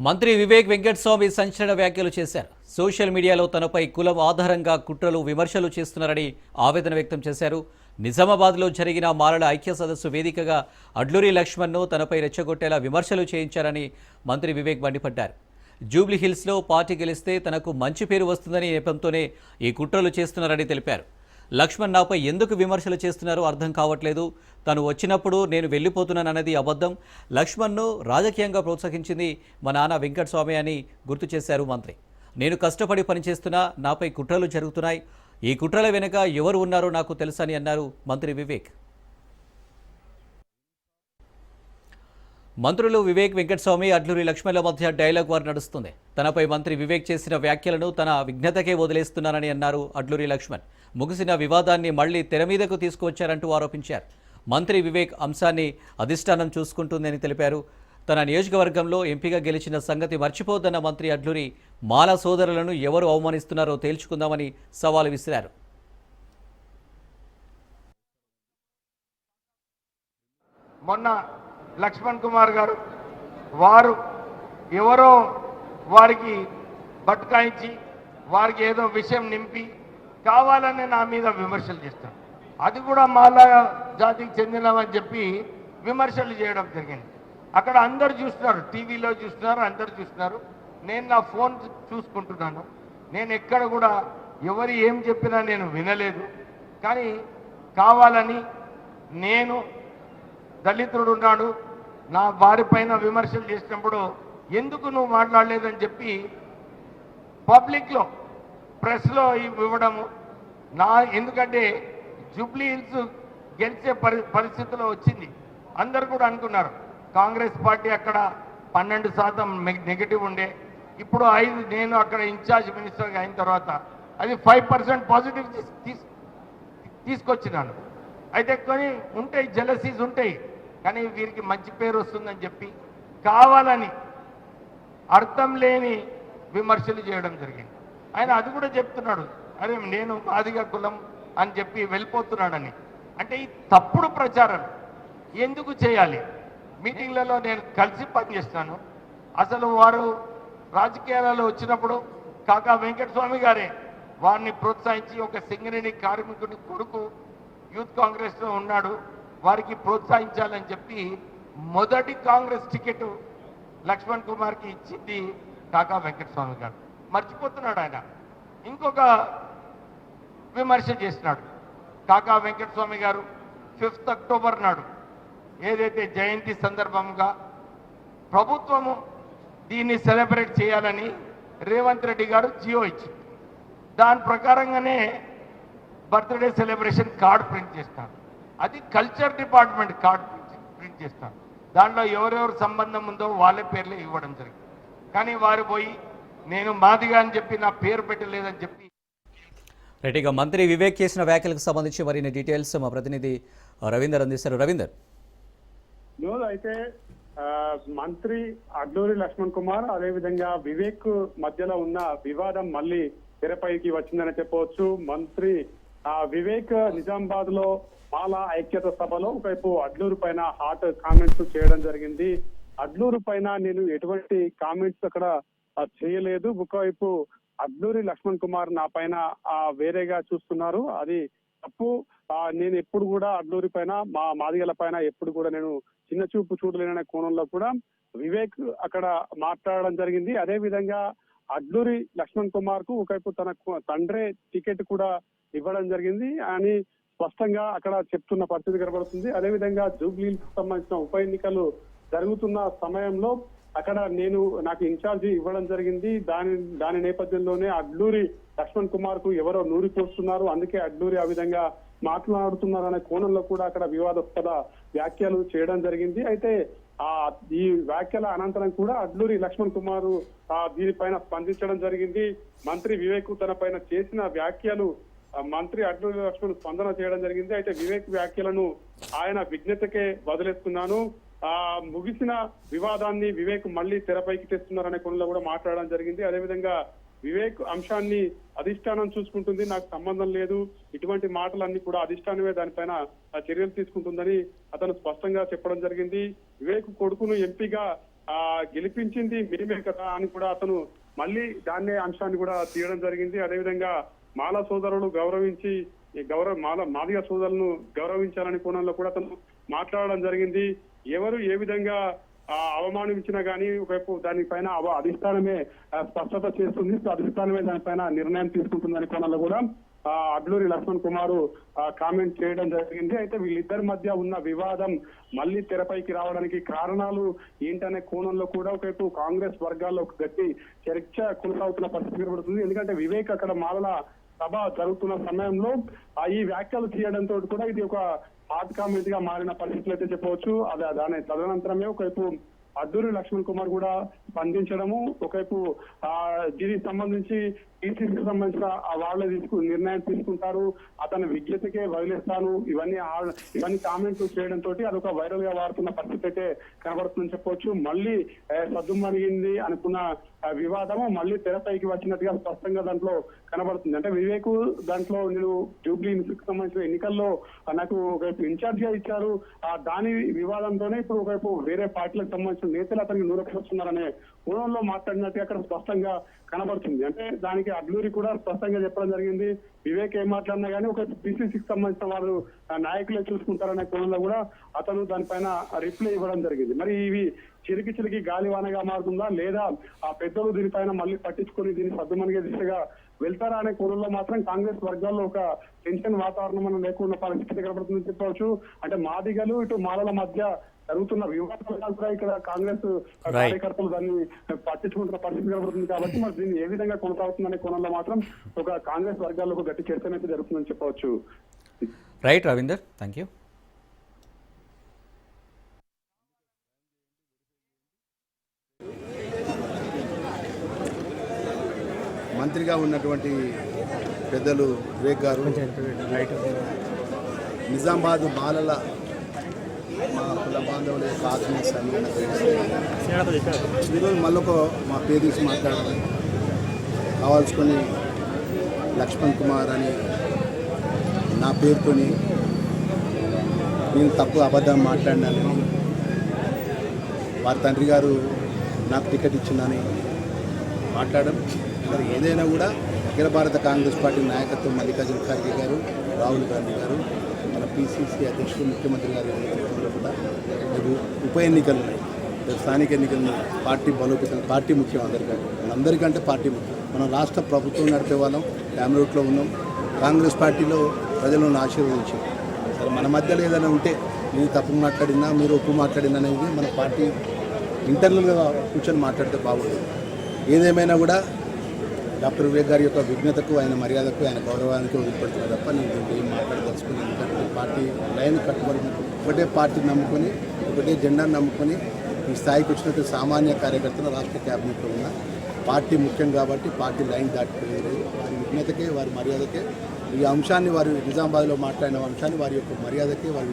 మంత్రి వివేక్ వెంకటస్వామి సంచలన వ్యాఖ్యలు చేశారు. సోషల్ మీడియాలో తనపై కులం ఆధారంగా కుట్రలు విమర్శలు చేస్తున్నారని ఆవేదన వ్యక్తం చేశారు. నిజామాబాద్లో జరిగిన మాలల ఐక్య సదస్సు వేదికగా అడ్లూరి లక్ష్మణ్ను తనపై రెచ్చగొట్టేలా విమర్శలు చేయించారని మంత్రి వివేక్ మండిపడ్డారు. జూబ్లీ హిల్స్లో పార్టీ గెలిస్తే తనకు మంచి పేరు వస్తుందని నెపంతోనే ఈ కుట్రలు చేస్తున్నారని తెలిపారు. లక్ష్మణ్ నాపై ఎందుకు విమర్శలు చేస్తున్నారో అర్థం కావట్లేదు. తను వచ్చినప్పుడు నేను వెళ్ళిపోతున్నానన్నది అబద్ధం. లక్ష్మణ్ను రాజకీయంగా ప్రోత్సహించింది మా నాన్న వెంకటస్వామి అని గుర్తు చేశారు మంత్రి. నేను కష్టపడి పనిచేస్తున్నా, నాపై కుట్రలు జరుగుతున్నాయి. ఈ కుట్రల వెనుక ఎవరు ఉన్నారో నాకు తెలుసని అన్నారు మంత్రి వివేక్. మంత్రులు వివేక్ వెంకటస్వామి, అడ్లూరి లక్ష్మణ్ల మధ్య డైలాగ్ వార్ నడుస్తుంది. తనపై మంత్రి వివేక్ చేసిన వ్యాఖ్యలను తన విఘ్నతకే వదిలేస్తున్నానని అన్నారు అడ్లూరి లక్ష్మణ్. ముగిసిన వివాదాన్ని మళ్లీ తెర మీదకు తీసుకువచ్చారంటూ ఆరోపించారు. మంత్రి వివేక్ అంశాన్ని అధిష్టానం చూసుకుంటుందని తెలిపారు. తన నియోజకవర్గంలో ఎంపీగా గెలిచిన సంగతి మర్చిపోద్దన్న మంత్రి అడ్లూరి మాల సోదరులను ఎవరు అవమానిస్తున్నారో తేల్చుకుందామని సవాలు విసిరారు. మొన్న లక్ష్మణ్ కుమార్ గారు వారు ఎవరో వారికి బట్కాయించి వారికి ఏదో విషయం నింపి కావాలని నా మీద విమర్శలు చేస్తారు. అది కూడా మాలా జాతికి చెందినవని చెప్పి విమర్శలు చేయడం జరిగింది. అక్కడ అందరు చూస్తున్నారు, టీవీలో చూస్తున్నారు, అందరు చూస్తున్నారు. నేను నా ఫోన్ చూసుకుంటున్నాను. నేను ఎక్కడ కూడా ఎవరు ఏం చెప్పినా నేను వినలేదు. కానీ కావాలని నేను దళితుడు ఉన్నాడు, నా వారి పైన విమర్శలు చేసినప్పుడు ఎందుకు నువ్వు మాట్లాడలేదని చెప్పి పబ్లిక్లో ప్రెస్లో ఇవ్వడము ఎందుకంటే జూబ్లీ హిల్స్ గెలిచే పరిస్థితిలో వచ్చింది. అందరు కూడా అనుకున్నారు కాంగ్రెస్ పార్టీ అక్కడ 12% నెగిటివ్ ఉండే, ఇప్పుడు 5 నేను అక్కడ ఇన్ఛార్జ్ మినిస్టర్గా అయిన తర్వాత అది 5% పాజిటివ్ తీసుకొచ్చినాను. అయితే కొన్ని ఉంటాయి, జెలసీస్ ఉంటాయి, కానీ వీరికి మంచి పేరు వస్తుందని చెప్పి కావాలని అర్థం లేని విమర్శలు చేయడం జరిగింది. ఆయన అది కూడా చెప్తున్నాడు, అరే నేను మాదిగా కులం అని చెప్పి వెళ్ళిపోతున్నాడని. అంటే ఈ తప్పుడు ప్రచారం ఎందుకు చేయాలి? మీటింగ్లలో నేను కలిసి పనిచేస్తాను. అసలు వారు రాజకీయాలలో వచ్చినప్పుడు కాకా వెంకటస్వామి గారే వారిని ప్రోత్సహించి ఒక సింగరేణి కార్మికుడి కొడుకు యూత్ కాంగ్రెస్లో ఉన్నాడు, వారికి ప్రోత్సహించాలని చెప్పి మొదటి కాంగ్రెస్ టికెట్ లక్ష్మణ్ కుమార్కి ఇచ్చింది కాకా వెంకటస్వామి గారు. మర్చిపోతున్నాడు ఆయన. ఇంకొక విమర్శ చేసినాడు కాకా వెంకటస్వామి గారు. 5th అక్టోబర్ నాడు ఏదైతే జయంతి సందర్భంగా ప్రభుత్వము దీన్ని సెలబ్రేట్ చేయాలని రేవంత్ రెడ్డి గారు జియో ఇచ్చింది. దాని ప్రకారంగానే బర్త్డే సెలబ్రేషన్ కార్డు ప్రింట్ చేస్తారు. అది కల్చర్ డిపార్ట్మెంట్ కార్డు ప్రింట్ చేస్తారు. దాంట్లో ఎవరెవరు సంబంధం ఉందో వాళ్ళ పేర్లే ఇవ్వడం జరిగింది. కానీ వారు పోయి నేను మాదిగా అని చెప్పి నా పేరు పెట్టలేదని చెప్పి. రైట్గా మంత్రి వివేక్ చేసిన వ్యాఖ్యలకు సంబంధించి మరిన్ని డీటెయిల్స్ మా ప్రతినిధి రవీందర్ అందిస్తారు. రవీందర్, అయితే మంత్రి అడ్లూరి లక్ష్మణ్ కుమార్ అదేవిధంగా వివేక్ మధ్యలో ఉన్న వివాదం మళ్ళీ తెరపైకి వచ్చిందని చెప్పవచ్చు. మంత్రి వివేక్ నిజామాబాద్ లో మాల ఐక్యత సభలో ఒకవైపు అడ్లూరు పైన హాట్ కామెంట్స్ చేయడం జరిగింది. అడ్లూరు పైన నేను ఎటువంటి కామెంట్స్ అక్కడ చేయలేదు. ఒకవైపు అడ్లూరి లక్ష్మణ్ కుమార్ నా పైన వేరేగా చూస్తున్నారు, అది తప్పు. నేను ఎప్పుడు కూడా అడ్లూరి పైన మా మాదిగల పైన ఎప్పుడు కూడా నేను చిన్న చూపు చూడలేననే కోణంలో కూడా వివేక్ అక్కడ మాట్లాడడం జరిగింది. అదే విధంగా అడ్లూరి లక్ష్మణ్ కుమార్ కు ఒకవైపు తన తండ్రే టికెట్ కూడా ఇవ్వడం జరిగింది అని స్పష్టంగా అక్కడ చెప్తున్న పరిస్థితి కనబడుతుంది. అదేవిధంగా జూబ్లీకి సంబంధించిన ఉప ఎన్నికలు జరుగుతున్న సమయంలో అక్కడ నాకు ఇన్ఛార్జి ఇవ్వడం జరిగింది. దాని నేపథ్యంలోనే అడ్లూరి లక్ష్మణ్ కుమార్ కు ఎవరో నూరిపోస్తున్నారు, అందుకే అడ్లూరి ఆ విధంగా మాట్లాడుతున్నారు అనే కోణంలో కూడా అక్కడ వివాదాస్పద వ్యాఖ్యలు చేయడం జరిగింది. అయితే ఈ వ్యాఖ్యల అనంతరం కూడా అడ్లూరి లక్ష్మణ్ కుమార్ దీనిపైన స్పందించడం జరిగింది. మంత్రి వివేక్ తన పైన చేసిన వ్యాఖ్యలు మంత్రి అడ్లూరి లక్ష్మణ్ స్పందన చేయడం జరిగింది. అయితే వివేక్ వ్యాఖ్యలను ఆయన విజ్ఞతకే వదిలేస్తున్నాను, ముగిసిన వివాదాన్ని వివేక్ మళ్ళీ తెరపైకి తెస్తున్నారనే కోణంలో కూడా మాట్లాడడం జరిగింది. అదేవిధంగా వివేక్ అంశాన్ని అధిష్టానం చూసుకుంటుంది, నాకు సంబంధం లేదు, ఇటువంటి మాటలన్నీ కూడా అధిష్టానమే దానిపైన చర్యలు తీసుకుంటుందని అతను స్పష్టంగా చెప్పడం జరిగింది. వివేక్ కొడుకును ఎంపీగా గెలిపించింది మేమే కదా అని కూడా అతను మళ్ళీ దాన్నే అంశాన్ని కూడా తీయడం జరిగింది. అదేవిధంగా మాల సోదరులు గౌరవించి మాదిగ సోదరులను గౌరవించాలని కోణంలో కూడా అతను మాట్లాడడం జరిగింది. ఎవరు ఏ విధంగా అవమానించినా గానీ ఒకవైపు దానిపైన అధిష్టానమే స్పష్టత చేస్తుంది. అధిష్టానమే దానిపైన నిర్ణయం తీసుకుంటుందని కోణంలో కూడా అడ్లూరి లక్ష్మణ్ కుమార్ కామెంట్ చేయడం జరిగింది. అయితే వీళ్ళిద్దరి మధ్య ఉన్న వివాదం మళ్ళీ తెరపైకి రావడానికి కారణాలు ఏంటనే కోణంలో కూడా ఒకవైపు కాంగ్రెస్ వర్గాల్లో ఒక గట్టి చర్చ కొనసాగుతున్న పరిస్థితి కనబడుతుంది. ఎందుకంటే వివేక్ అక్కడ మాలల సభ జరుగుతున్న సమయంలో ఈ వ్యాఖ్యలు చేయడంతో కూడా ఇది ఒక హాట్ కామెంట్ గా మారిన పరిస్థితులు అయితే చెప్పవచ్చు. దాని తదనంతరమే ఒకవైపు అడ్లూరి లక్ష్మణ్ కుమార్ కూడా స్పందించడము, ఒకవైపు దీనికి సంబంధించి టీసీసీకి సంబంధించిన వాళ్ళే నిర్ణయం తీసుకుంటారు, అతని విజ్ఞతకే వదిలేస్తాను, ఇవన్నీ కామెంట్లు చేయడంతో అదొక వైరల్ గా వాడుతున్న పరిస్థితి అయితే కనబడుతుందని చెప్పవచ్చు. మళ్ళీ సద్దుమణిగింది అనుకున్న వివాదము మళ్ళీ తెరపైకి వచ్చినట్టుగా స్పష్టంగా దాంట్లో కనబడుతుంది. అంటే వివేక్ దాంట్లో నేను జూబ్లీ కి సంబంధించిన ఎన్నికల్లో నాకు ఒకవైపు ఇన్ఛార్జ్ గా ఇచ్చారు, దాని వివాదంతోనే ఇప్పుడు ఒకవైపు వేరే పార్టీలకు సంబంధించిన నేతలు అతనికి నూరకొస్తున్నారనే కోణంలో మాట్లాడినట్టుగా అక్కడ స్పష్టంగా కనబడుతుంది. అంటే దానికి అడ్లూరి కూడా స్పష్టంగా చెప్పడం జరిగింది. వివేక్ ఏం మాట్లాడినా కానీ ఒక పిసిసికి సంబంధించిన వారు నాయకులే చూసుకుంటారనే కోణంలో కూడా అతను దానిపైన రిప్లై ఇవ్వడం జరిగింది. మరి ఇవి చిరికి గాలివానగా మారుతుందా, లేదా ఆ పెద్దలు దీనిపైన మళ్ళీ పట్టించుకొని దీన్ని సద్దుమణిగే దిశగా వెళ్తారా అనే కోణంలో మాత్రం కాంగ్రెస్ వర్గాల్లో ఒక టెన్షన్ వాతావరణం మనం లేకుండా పరిస్థితి కనబడుతుందని చెప్పవచ్చు. అంటే మాదిగలు ఇటు మాలల మధ్య జరుగుతున్న వివాదాలు కూడా ఇక్కడ కాంగ్రెస్ కార్యకర్తలు దాన్ని పట్టించుకుంటున్న పరిస్థితి కనబడుతుంది. కాబట్టి మరి దీన్ని ఏ విధంగా కొనసాగుతుందనే కోణంలో మాత్రం ఒక కాంగ్రెస్ వర్గాల్లో ఒక గట్టి చర్చ అయితే జరుగుతుందని చెప్పవచ్చు. Right Ravinder, thank you. మంత్రిగా ఉన్నటువంటి పెద్దలు వివేక్ గారు నిజామాబాద్ మాలల మా కుల బాంధవుల యొక్క ఆత్మీయ సమ్మేళనం ఈరోజు మళ్ళొక మా పేరు తీసి మాట్లాడాలని కావాల్సుకొని లక్ష్మణ్ కుమార్ అని నా పేరుతోని నేను తప్పు అబద్ధం మాట్లాడినానని, వారి తండ్రి గారు నాకు టికెట్ ఇచ్చిందని మాట్లాడడం. మరి ఏదైనా కూడా అఖిల భారత కాంగ్రెస్ పార్టీ నాయకత్వం మల్లికార్జున ఖార్గే గారు, రాహుల్ గాంధీ గారు, మన పిసిసి అధ్యక్షుడు ముఖ్యమంత్రి గారి నేతృత్వంలో కూడా రేపు ఉప ఎన్నికలు ఉన్నాయి, రేపు స్థానిక ఎన్నికలు, పార్టీ బలోపేతం, పార్టీ ముఖ్యం మనందరికంటే పార్టీ ముఖ్యం. మనం రాష్ట్ర ప్రభుత్వం నడిపే వాళ్ళం, ఫ్యామిలీలో ఉన్నాం, కాంగ్రెస్ పార్టీలో ప్రజలను ఆశీర్వదించాం. సరే మన మధ్యలో ఏదైనా ఉంటే నేను తప్పు మాట్లాడినా మీరు ఒప్పు మాట్లాడినా అనేది మన పార్టీ ఇంటర్నల్గా కూర్చొని మాట్లాడితే బాగుంటుంది. ఏదేమైనా కూడా డాక్టర్ వివేక్ గారి యొక్క విజ్ఞతకు, ఆయన మర్యాదకు, ఆయన గౌరవానికి వదిలిపెడుతున్నారు తప్ప నేను దీంట్లో ఏం మాట్లాడదలుచుకుని, ఎందుకంటే పార్టీ లైన్ కట్టుబడి ఒకటే పార్టీని నమ్ముకొని, ఒకటే జెండాను నమ్ముకొని ఈ స్థాయికి వచ్చినట్టు సామాన్య కార్యకర్తలు రాష్ట్ర క్యాబినెట్లో ఉన్న పార్టీ ముఖ్యం కాబట్టి పార్టీ లైన్ దాటిపోయేది. వారి విజ్ఞతకే, వారి మర్యాదకే, ఈ అంశాన్ని వారు నిజామాబాద్లో మాట్లాడిన అంశాన్ని వారి యొక్క మర్యాదకే, వారి